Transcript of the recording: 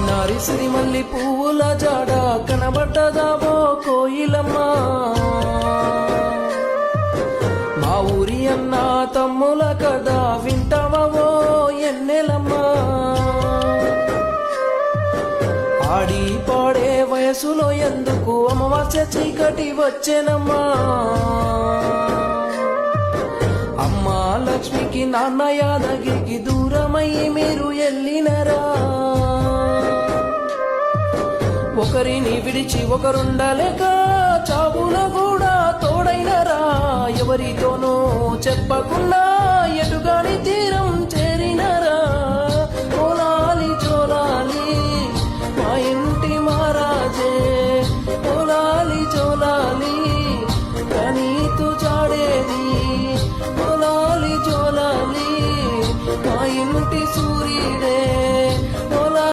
చిన్నారి సిరిమల్లి పువ్వుల జాడ కనబడ్డదావో కోయిలమ్మ. మా ఊరి అన్న తమ్ముల కదా వింటావో ఎన్నెలమ్మ. ఆడి పాడే వయసులో ఎందుకు అమావాస్య చీకటి వచ్చేనమ్మా. అమ్మా లక్ష్మికి నాన్న యాదగిరికి దూరమయ్యి మీరు ఎల్లినరా. ఒకరిని విడిచి ఒకరుండలేక చావున కూడా తోడైనరా. ఎవరితోనూ చెప్పకుండా ఎటుగాని తీరం